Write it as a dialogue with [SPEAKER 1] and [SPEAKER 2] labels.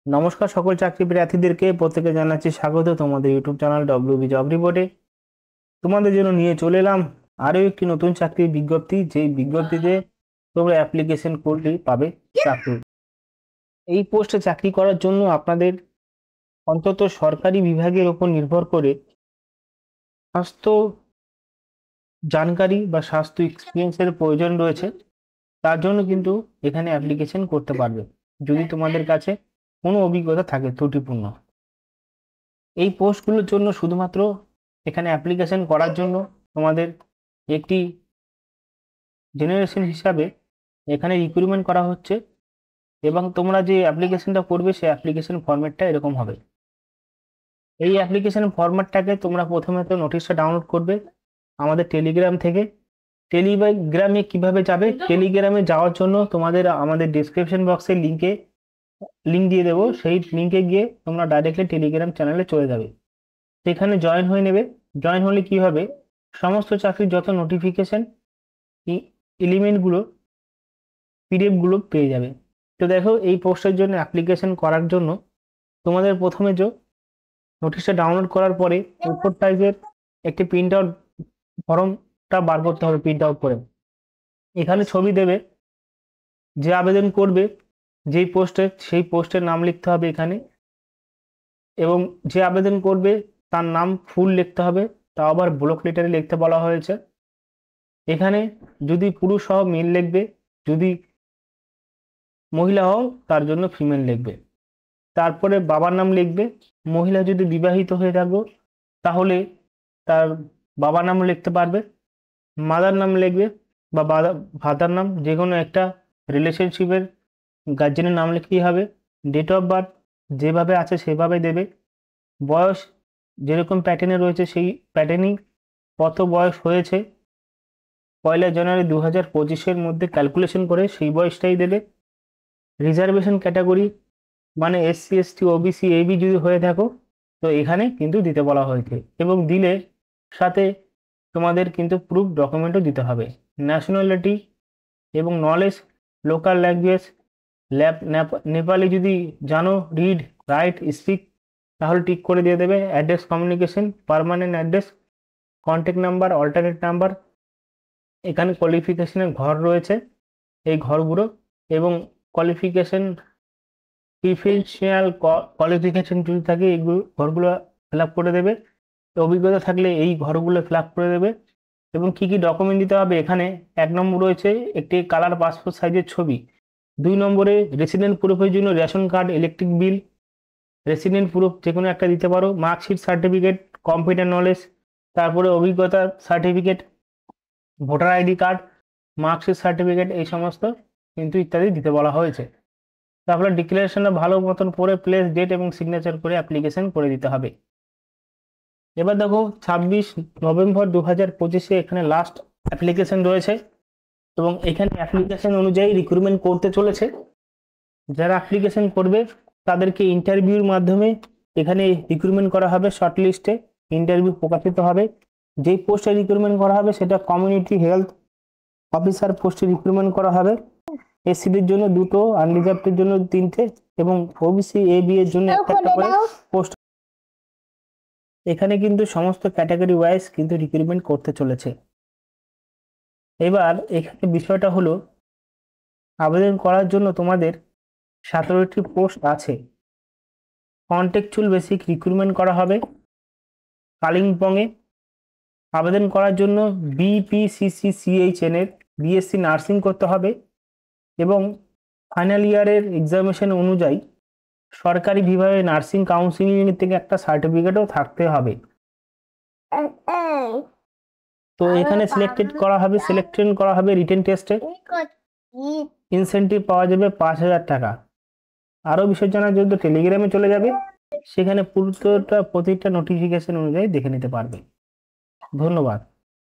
[SPEAKER 1] নমস্কার সকল চাকরি প্রার্থীদেরকে প্রত্যেকে জানাচ্ছি স্বাগত তোমাদের ইউটিউব চ্যানেল ডব্লিউবি জব রিপোর্টে। তোমাদের জন্য নিয়ে চলে এলাম আরো একটি নতুন চাকরির বিজ্ঞপ্তি, যেই বিজ্ঞপ্তিতে তোমরা অ্যাপ্লিকেশন করলেই পাবে চাকরি। এই পোস্টে চাকরি করার জন্য আপনাদের অন্তত সরকারি বিভাগের উপর নির্ভর করে স্বাস্থ্য জানকারি বা স্বাস্থ্য এক্সপিরিয়েন্সের প্রয়োজন রয়েছে। তার জন্য কিন্তু এখানে অ্যাপ্লিকেশন করতে পারবে যদি তোমাদের কাছে কোনো অভিজ্ঞতা থাকে ত্রুটিপূর্ণ। এই পোস্টগুলোর জন্য শুধুমাত্র এখানে অ্যাপ্লিকেশন করার জন্য তোমাদের একটি জেনারেশন হিসাবে এখানে রিক্রুটমেন্ট করা হচ্ছে, এবং তোমরা যে অ্যাপ্লিকেশনটা করবে সেই অ্যাপ্লিকেশন ফরম্যাটটা এরকম হবে। এই অ্যাপ্লিকেশন ফরম্যাটটাকে তোমরা প্রথমে তো নোটিশটা ডাউনলোড করবে আমাদের টেলিগ্রাম থেকে। টেলিগ্রামে কিভাবে যাবে? টেলিগ্রামে যাওয়ার জন্য তোমাদের আমাদের ডিসক্রিপশন বক্সে লিঙ্ক দিয়ে দেবো, সেই লিঙ্কে গিয়ে তোমরা ডাইরেক্টলি টেলিগ্রাম চ্যানেলে চলে যাবে, সেখানে জয়েন হয়ে নেবে। জয়েন হলে কি হবে, সমস্ত চাকরির যত নোটিফিকেশন এলিমেন্টগুলো পিডিএফগুলো পেয়ে যাবে। তো দেখো, এই পোস্টের জন্য অ্যাপ্লিকেশন করার জন্য তোমাদের প্রথমে যে নোটিশটা ডাউনলোড করার পরে উপর টাইপের একটি প্রিন্ট আউট ফর্মটা বার করতে হবে, প্রিন্ট আউট করে এখানে ছবি দেবে। যে আবেদন করবে যেই পোস্টে, সেই পোস্টের নাম লিখতে হবে এখানে, এবং যে আবেদন করবে তার নাম ফুল লিখতে হবে, তাও আবার ব্লক লেটারে লিখতে বলা হয়েছে। এখানে যদি পুরুষ হও মেল লিখবে, যদি মহিলা হও তার জন্য ফিমেল লিখবে। তারপরে বাবার নাম লিখবে। মহিলা যদি বিবাহিত হয়ে থাকো তাহলে তার বাবার নাম লিখতে পারবে। মাদার নাম লিখবে বা ফাদার নাম, যে কোনো একটা রিলেশনশিপের গার্জেনের নাম লিখতেই হবে। ডেট অফ বার্থ যেভাবে আছে সেভাবে দেবে। বয়স যেরকম প্যাটার্নে রয়েছে সেই প্যাটার্নই, কত বয়স হয়েছে 1 জানুয়ারি 2025-এর মধ্যে ক্যালকুলেশন করে সেই বয়সটাই দেবে। রিজার্ভেশন ক্যাটাগরি মানে SC ST OBC AB যদি হয়ে থাকো তো এখানে কিন্তু দিতে বলা হয়েছে, এবং দিলে সাথে তোমাদের কিন্তু প্রুফ ডকুমেন্টও দিতে হবে। ন্যাশনালিটি এবং নলেজ, লোকাল ল্যাঙ্গুয়েজ নেপালি যদি জানো, রিড রাইট স্পিক, তাহলে টিক করে দিয়ে দেবে। Address communication, permanent address, contact number, alternate number. এখানে কোয়ালিফিকেশনের ঘর রয়েছে, এই ঘরগুলো, এবং কোয়ালিফিকেশন প্রিফারেন্সিয়াল কোয়ালিফিকেশন যদি থাকে এইগুলো ঘরগুলো ফিল আপ করে দেবে। অভিজ্ঞতা থাকলে এই ঘরগুলো ফিল আপ করে দেবে। এবং কি কি ডকুমেন্ট দিতে হবে, এখানে 1 নম্বর রয়েছে একটি কালার পাসপোর্ট সাইজের ছবি। 2 নম্বরে রেসিডেন্ট প্রুফের জন্য ration card, electric bill, resident proof যে কোনো একটা দিতে পারো। মার্কশিট সার্টিফিকেট, কম্পিউটার নলেজ, তারপরে অভিজ্ঞতা certificate, voter ID card, marksheet certificate, এই সমস্ত কিন্তু ইত্যাদি দিতে বলা হয়েছে। তারপরে ডিক্লারেশনটা ভালো মতন পড়ে প্লেস, ডেট এবং সিগনেচার করে অ্যাপ্লিকেশন করে দিতে হবে। এবার দেখো 26 নভেম্বর 2025-এ এখানে লাস্ট অ্যাপ্লিকেশন রয়েছে, এবং এখানে অ্যাপ্লিকেশন অনুযায়ী রিক্রুটমেন্ট করতে চলেছে। যারা অ্যাপ্লিকেশন করবে তাদেরকে ইন্টারভিউর মাধ্যমে এখানে রিক্রুটমেন্ট করা হবে। শর্ট লিস্টে ইন্টারভিউ প্রকাশিত হবে। যেই পোস্টে রিক্রুটমেন্ট করা হবে সেটা কমিউনিটি হেলথ অফিসার পোস্টে রিক্রুটমেন্ট করা হবে। SCদের জন্য 2টো, আনরিজার্ভদের জন্য 3টে, এবং OBC AB এর জন্য একটা করে পোস্ট। এখানে কিন্তু সমস্ত ক্যাটাগরি ওয়াইজ কিন্তু রিক্রুটমেন্ট করতে চলেছে। এবার এখানে বিষয়টা হলো, আবেদন করার জন্য তোমাদের 17টি পোস্ট আছে। কন্টেক্সচুয়াল বেসিক রিক্রুটমেন্ট করা হবে কালিম্পংয়ে। আবেদন করার জন্য BPCCCHN এর BSc নার্সিং করতে হবে, এবং ফাইনাল ইয়ারের এক্সামিনেশন অনুযায়ী সরকারি বিভাগে নার্সিং কাউন্সিলিং থেকে একটা সার্টিফিকেটও থাকতে হবে। তো এখানে সিলেকশন করা হবে রিটেন টেস্টে। ইনসেন্টিভ পাওয়া যাবে 5,000 টাকা। আরও বিষয় জানার জন্য টেলিগ্রামে চলে যাবে, সেখানে প্রতিটা নোটিফিকেশন অনুযায়ী দেখে নিতে পারবে। ধন্যবাদ।